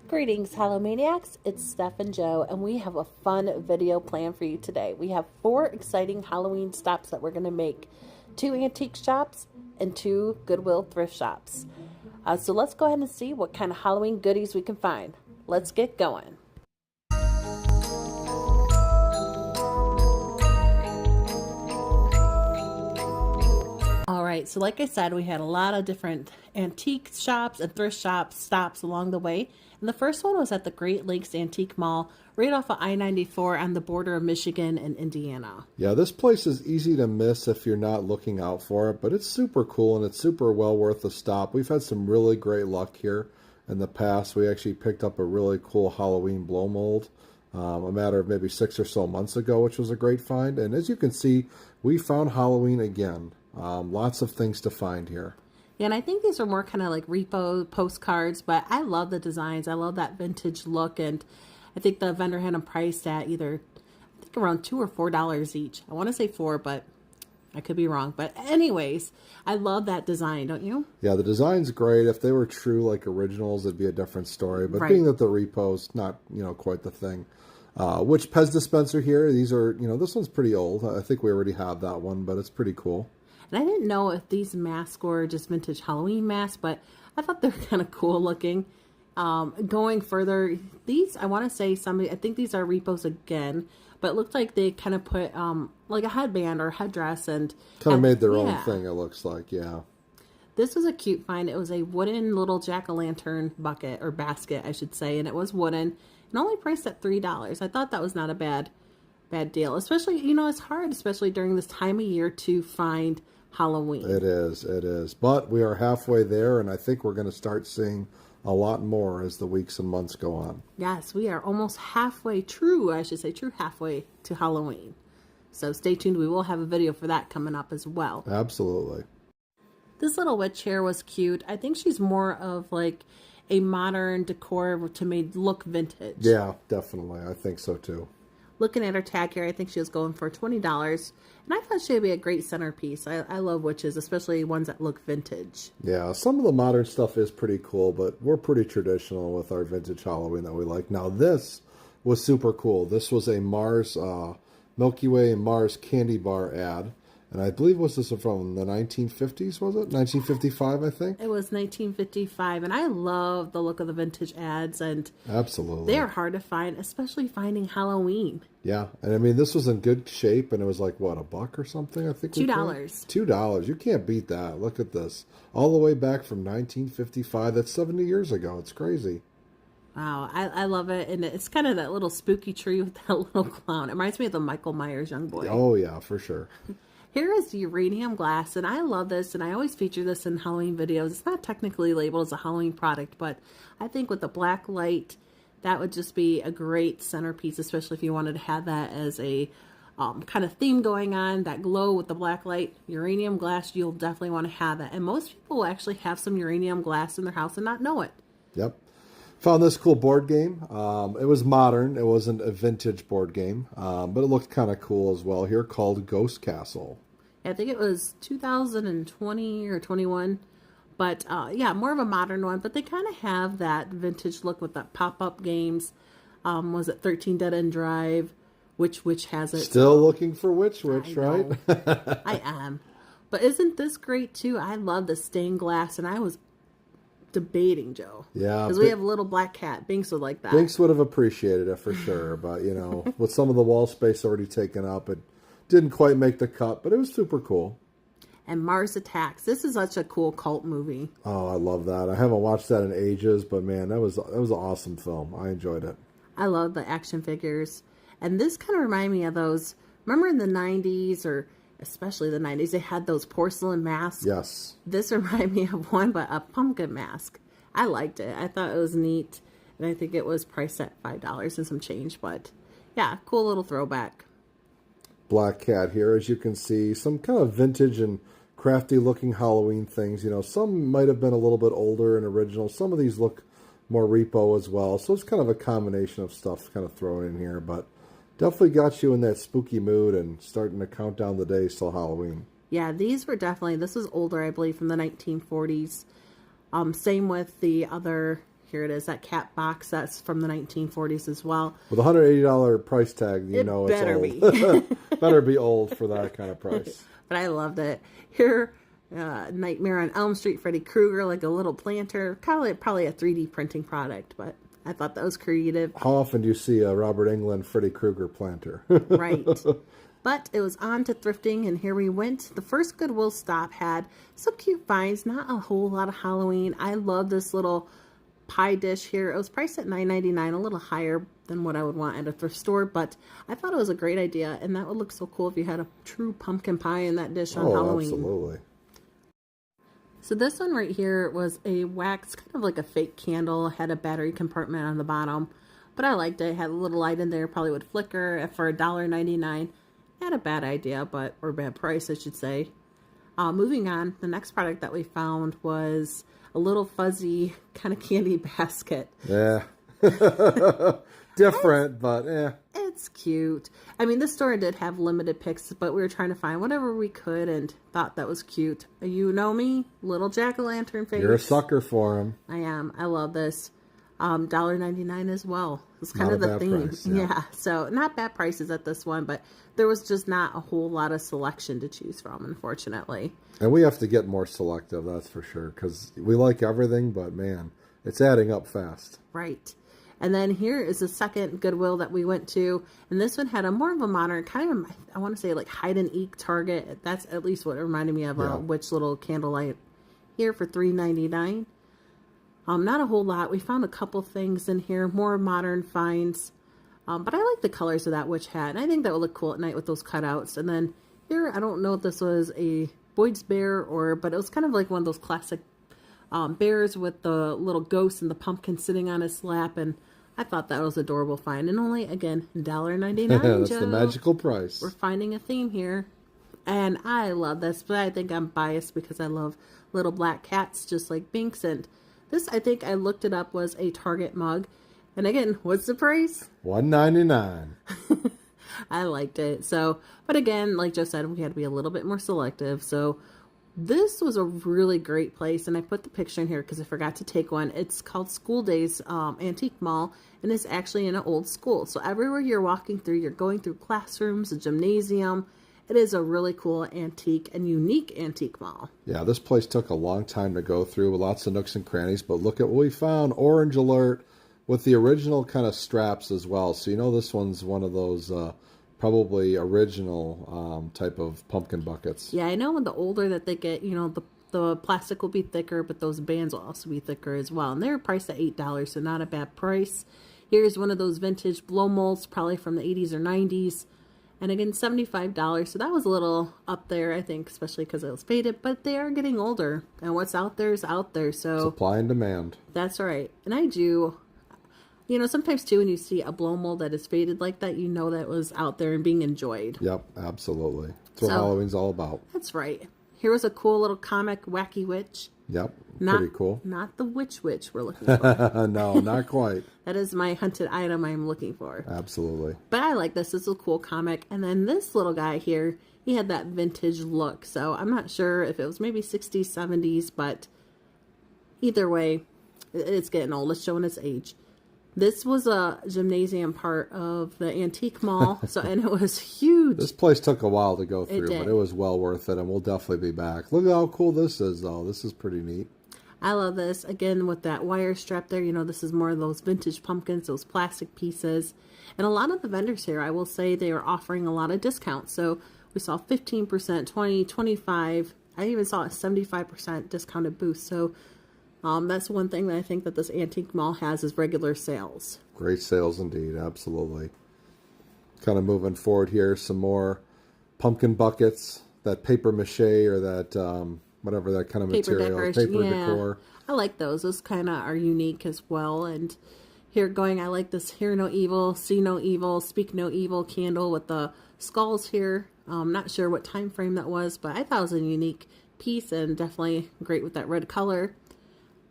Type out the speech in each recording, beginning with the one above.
Greetings, Hallowmaniacs. It's Steph and Joe, and we have a fun video planned for you today. We have 4 exciting Halloween stops that we're going to make. 2 antique shops and 2 Goodwill thrift shops. So let's go ahead and see what kind of Halloween goodies we can find. Let's get going. Alright, so like I said, we had a lot of different antique shops and thrift shops stops along the way. And the first one was at the Great Lakes Antique Mall, right off of I-94 on the border of Michigan and Indiana. Yeah, this place is easy to miss if you're not looking out for it, but it's super cool and it's super well worth the stop. We've had some really great luck here in the past. We actually picked up a really cool Halloween blow mold a matter of maybe 6 or so months ago, which was a great find. And as you can see, we found Halloween again. Lots of things to find here. Yeah, and I think these are more kind of like repo postcards, but I love the designs. I love that vintage look, and I think the vendor had them priced at either, I think around $2 or $4 each. I want to say 4, but I could be wrong. But anyways, I love that design, don't you? Yeah, the design's great. If they were true like originals, it'd be a different story. But being that the repo's not, quite the thing. Which Pez dispenser here, these are, this one's pretty old. I think we already have that one, but it's pretty cool. And I didn't know if these masks were just vintage Halloween masks, but I thought they were kind of cool looking. Going further, these, I want to say I think these are repos again, but it looked like they kind of put like a headband or headdress and kind of made their own thing, it looks like, yeah. This was a cute find. It was a wooden little jack-o'-lantern bucket, or basket, I should say, and it was wooden and only priced at $3. I thought that was not a bad deal, especially, it's hard, especially during this time of year, to find Halloween. It is. But we are halfway there, and I think we're going to start seeing a lot more as the weeks and months go on. Yes, we are almost halfway, true halfway to Halloween. So stay tuned. We will have a video for that coming up as well. Absolutely. This little witch here was cute. I think she's more of like a modern decor to make look vintage. Yeah, definitely. I think so too. Looking at her tag here, I think she was going for $20. And I thought she would be a great centerpiece. I love witches, especially ones that look vintage. Yeah, some of the modern stuff is pretty cool, but we're pretty traditional with our vintage Halloween that we like. Now, this was super cool. This was a Mars, Milky Way and Mars candy bar ad. And I believe, was this from the 1950s, was it? 1955, I think? It was 1955, and I love the look of the vintage ads. And absolutely, they are hard to find, especially finding Halloween. Yeah, and I mean, this was in good shape, and it was like, what, $1 or something? I think $2. $2. You can't beat that. Look at this. All the way back from 1955. That's 70 years ago. It's crazy. Wow, I love it. And it's kind of that little spooky tree with that little clown. It reminds me of the Michael Myers Young Boy. Oh, yeah, for sure. Here is uranium glass, and I love this, and I always feature this in Halloween videos. It's not technically labeled as a Halloween product, but I think with the black light, that would just be a great centerpiece, especially if you wanted to have that as a kind of theme going on, that glow with the black light. Uranium glass, you'll definitely want to have that. And most people will actually have some uranium glass in their house and not know it. Yep. Found this cool board game. It was modern. It wasn't a vintage board game, but it looked kind of cool as well here, called Ghost Castle. I think it was 2020 or 21, but yeah, more of a modern one, but they kind of have that vintage look with that pop-up games. Was it 13 Dead End Drive? Which has it? Still looking for which, right? I am. But isn't this great too? I love the stained glass, and I was debating, Joe. Yeah. Because we have a little black cat. Binks would like that. Binks would have appreciated it for sure, but with some of the wall space already taken up, it didn't quite make the cut, but it was super cool. And Mars Attacks. This is such a cool cult movie. Oh, I love that. I haven't watched that in ages, but man, that was an awesome film. I enjoyed it. I love the action figures. And this kind of reminded me of those, remember in the 90s, or especially the 90s, they had those porcelain masks? Yes. This reminded me of one, but a pumpkin mask. I liked it. I thought it was neat. And I think it was priced at $5 and some change. But yeah, cool little throwback. Black cat here, as you can see, some kind of vintage and crafty looking Halloween things. Some might have been a little bit older and original. Some of these look more repo as well. So it's kind of a combination of stuff kind of thrown in here, but definitely got you in that spooky mood and starting to count down the days till Halloween. Yeah, these were definitely, this was older, I believe, from the 1940s. Same with the other, here it is, that cat box that's from the 1940s as well. With a $180 price tag, you know it's old. Better be old for that kind of price. But I loved it. Here, Nightmare on Elm Street, Freddy Krueger, like a little planter. Probably a 3D printing product, but I thought that was creative. How often do you see a Robert Englund Freddy Krueger planter? Right. But it was on to thrifting, and here we went. The first Goodwill stop had some cute finds, not a whole lot of Halloween. I love this little pie dish here. It was priced at $9.99, a little higher than what I would want at a thrift store, but I thought it was a great idea, and that would look so cool if you had a true pumpkin pie in that dish on Halloween. Absolutely. So this one right here was a wax, kind of like a fake candle, had a battery compartment on the bottom, but I liked it. It had a little light in there, probably would flicker for $1.99. Not a bad idea, or bad price, I should say. Moving on, the next product that we found was a little fuzzy kind of candy basket. Yeah. Different, but yeah. It's cute. I mean, this store did have limited picks, but we were trying to find whatever we could and thought that was cute. You know me, little jack-o'-lantern face. You're a sucker for them. I am. I love this. $1.99 as well. It's kind of the theme. Price, yeah. So not bad prices at this one, but there was just not a whole lot of selection to choose from, unfortunately. And we have to get more selective, that's for sure, because we like everything, but man, it's adding up fast. Right. And then here is the second Goodwill that we went to, and this one had a more of a modern, kind of, I want to say like hide-and-eek Target. That's at least what it reminded me of, a witch little candlelight here for $3.99. Not a whole lot. We found a couple things in here, more modern finds. But I like the colors of that witch hat, and I think that would look cool at night with those cutouts. And then here, I don't know if this was a Boyd's bear but it was kind of like one of those classic bears with the little ghost and the pumpkin sitting on his lap, and I thought that was adorable find. And only, again, $1.99. That's the magical price. We're finding a theme here. And I love this, but I think I'm biased because I love little black cats just like Binks. And this, I think I looked it up, was a Target mug. And again, what's the price? $1.99. I liked it. So, but again, like Joe said, we had to be a little bit more selective. So this was a really great place. And I put the picture in here because I forgot to take one. It's called School Days Antique Mall. And it's actually in an old school. So everywhere you're walking through, you're going through classrooms, a gymnasium. It is a really cool antique and unique antique mall. Yeah, this place took a long time to go through with lots of nooks and crannies. But look at what we found. Orange alert. With the original kind of straps as well. So you know this one's one of those probably original type of pumpkin buckets. Yeah, I know when the older that they get, you know, the plastic will be thicker, but those bands will also be thicker as well. And they're priced at $8, so not a bad price. Here's one of those vintage blow molds, probably from the 80s or 90s. And again, $75. So that was a little up there, I think, especially because it was faded. But they are getting older. And what's out there is out there. So supply and demand. That's right. And I do... You know, sometimes, too, when you see a blow mold that is faded like that, you know that it was out there and being enjoyed. Yep, absolutely. That's what Halloween's all about. That's right. Here was a cool little comic, Wacky Witch. Yep, pretty cool. Not the witch we're looking for. No, not quite. That is my hunted item I'm looking for. Absolutely. But I like this. This is a cool comic. And then this little guy here, he had that vintage look. So I'm not sure if it was maybe 60s, 70s, but either way, it's getting old. It's showing its age. This was a gymnasium part of the antique mall, and it was huge. This place took a while to go through, but it was well worth it, and we'll definitely be back. Look at how cool this is, though. This is pretty neat. I love this. Again, with that wire strap there, you know, this is more of those vintage pumpkins, those plastic pieces. And a lot of the vendors here, I will say, they are offering a lot of discounts. So we saw 15%, 20, 25. I even saw a 75% discounted booth. So that's one thing that I think that this antique mall has is regular sales. Great sales indeed, absolutely. Kind of moving forward here, some more pumpkin buckets, that paper mache or that whatever that kind of material, paper decor. I like those. Those kind of are unique as well. And here going, I like this hear no evil, see no evil, speak no evil candle with the skulls here. Not sure what time frame that was, but I thought it was a unique piece and definitely great with that red color.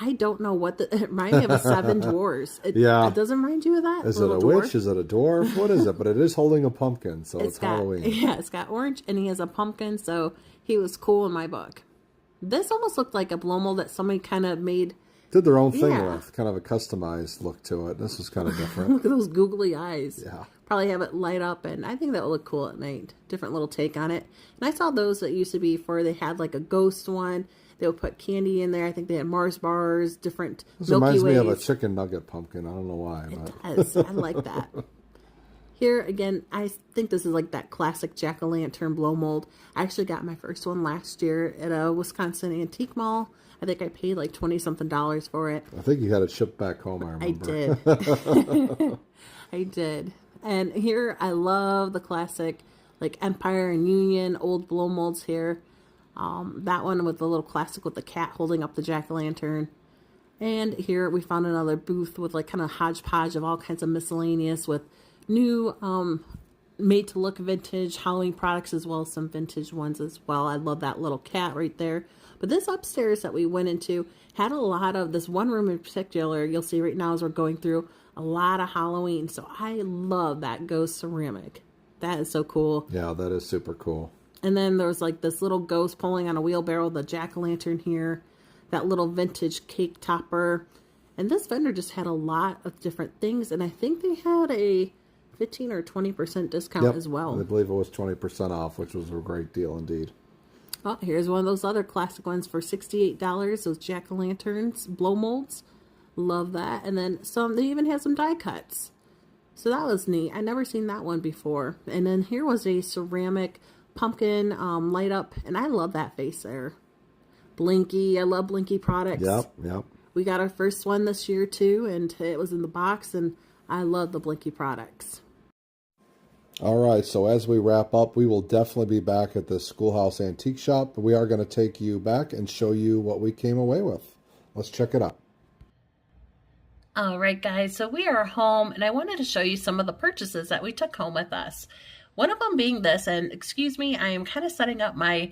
I don't know what it reminds me of a Seven Dwarfs. It doesn't remind you of that? Is it a witch? Is it a dwarf? What is it? But it is holding a pumpkin, so it's Halloween. Yeah, it's got orange, and he has a pumpkin, so he was cool in my book. This almost looked like a blow mold that somebody kind of made. Did their own thing with, kind of a customized look to it. This was kind of different. Look at those googly eyes. Yeah. Probably have it light up, and I think that would look cool at night. Different little take on it. And I saw those that used to be for, they had like a ghost one. They would put candy in there. I think they had Mars bars, different This Milky reminds Ways. me of a chicken nugget pumpkin. I don't know why. It does. I like that. Here, again, I think this is like that classic jack-o'-lantern blow mold. I actually got my first one last year at a Wisconsin antique mall. I think I paid like $20-something for it. I think you had it shipped back home, I remember. I did. I did. And here, I love the classic, like Empire and Union, old blow molds here. That one with the little classic with the cat holding up the jack-o'-lantern. And here we found another booth with like kind of hodgepodge of all kinds of miscellaneous with new made to look vintage Halloween products as well as some vintage ones as well. I love that little cat right there. But this upstairs that we went into had a lot of, this one room in particular, you'll see right now as we're going through, a lot of Halloween. So I love that ghost ceramic. That is so cool. Yeah, that is super cool. And then there's like this little ghost pulling on a wheelbarrow, the jack-o'-lantern here, that little vintage cake topper. And this vendor just had a lot of different things. And I think they had a 15 or 20% discount as well. I believe it was 20% off, which was a great deal indeed. Oh, here's one of those other classic ones for $68. Those jack-o'-lanterns, blow molds. Love that. And then some, they even had some die cuts. So that was neat. I never seen that one before. And then here was a ceramic pumpkin light up. And I love that face there. Blinky. I love Blinky products. Yep. We got our first one this year too. And it was in the box. And I love the Blinky products. All right, so as we wrap up, we will definitely be back at the Schoolhouse Antique Shop. We are going to take you back and show you what we came away with. Let's check it out. All right, guys, so we are home, and I wanted to show you some of the purchases that we took home with us. One of them being this, and excuse me, I am kind of setting up my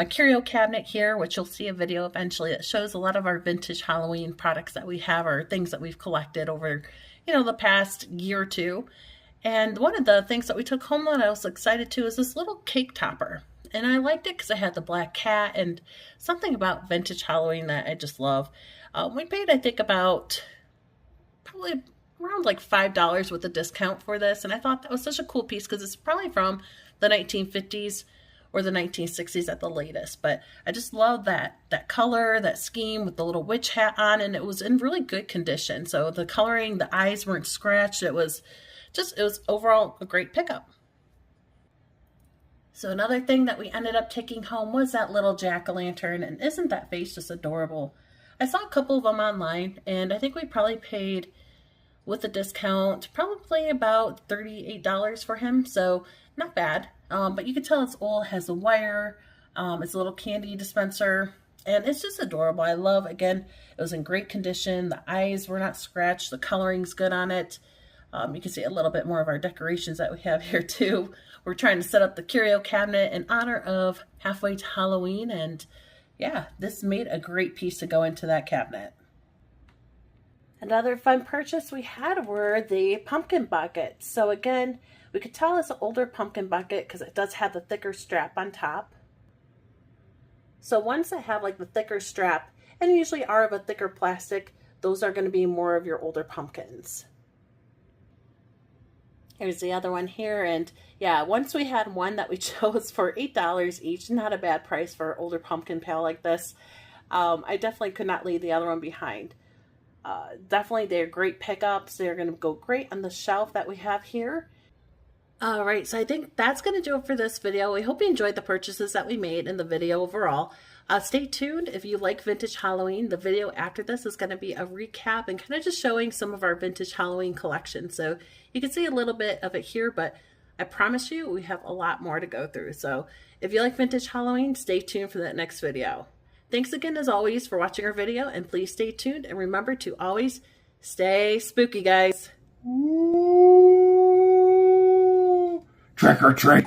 curio cabinet here, which you'll see a video eventually that shows a lot of our vintage Halloween products that we have or things that we've collected over, the past year or two. And one of the things that we took home that I was excited to is this little cake topper. And I liked it because it had the black cat and something about vintage Halloween that I just love. We paid, I think, about probably around like $5 with a discount for this. And I thought that was such a cool piece because it's probably from the 1950s or the 1960s at the latest. But I just love that color, that scheme with the little witch hat on. And it was in really good condition. So the coloring, the eyes weren't scratched. It was overall a great pickup. So another thing that we ended up taking home was that little jack-o'-lantern, and isn't that face just adorable? I saw a couple of them online, and I think we probably paid, with a discount, probably about $38 for him, so not bad. But you can tell it's old, has a wire, it's a little candy dispenser, and it's just adorable. I love, again, it was in great condition, the eyes were not scratched, the coloring's good on it. You can see a little bit more of our decorations that we have here too. We're trying to set up the curio cabinet in honor of halfway to Halloween, and yeah, this made a great piece to go into that cabinet. Another fun purchase we had were the pumpkin buckets. So again, we could tell it's an older pumpkin bucket because it does have the thicker strap on top. So ones that have like the thicker strap and usually are of a thicker plastic, those are going to be more of your older pumpkins. Here's the other one here, and yeah, once we had one that we chose for $8 each, not a bad price for an older pumpkin pail like this. I definitely could not leave the other one behind. Definitely they're great pickups. They're going to go great on the shelf that we have here. All right, so I think that's going to do it for this video. We hope you enjoyed the purchases that we made in the video overall. Stay tuned if you like vintage Halloween. The video after this is going to be a recap and kind of just showing some of our vintage Halloween collection. So you can see a little bit of it here, but I promise you we have a lot more to go through. So if you like vintage Halloween, stay tuned for that next video. Thanks again as always for watching our video, and please stay tuned and remember to always stay spooky, guys. Trick or treat.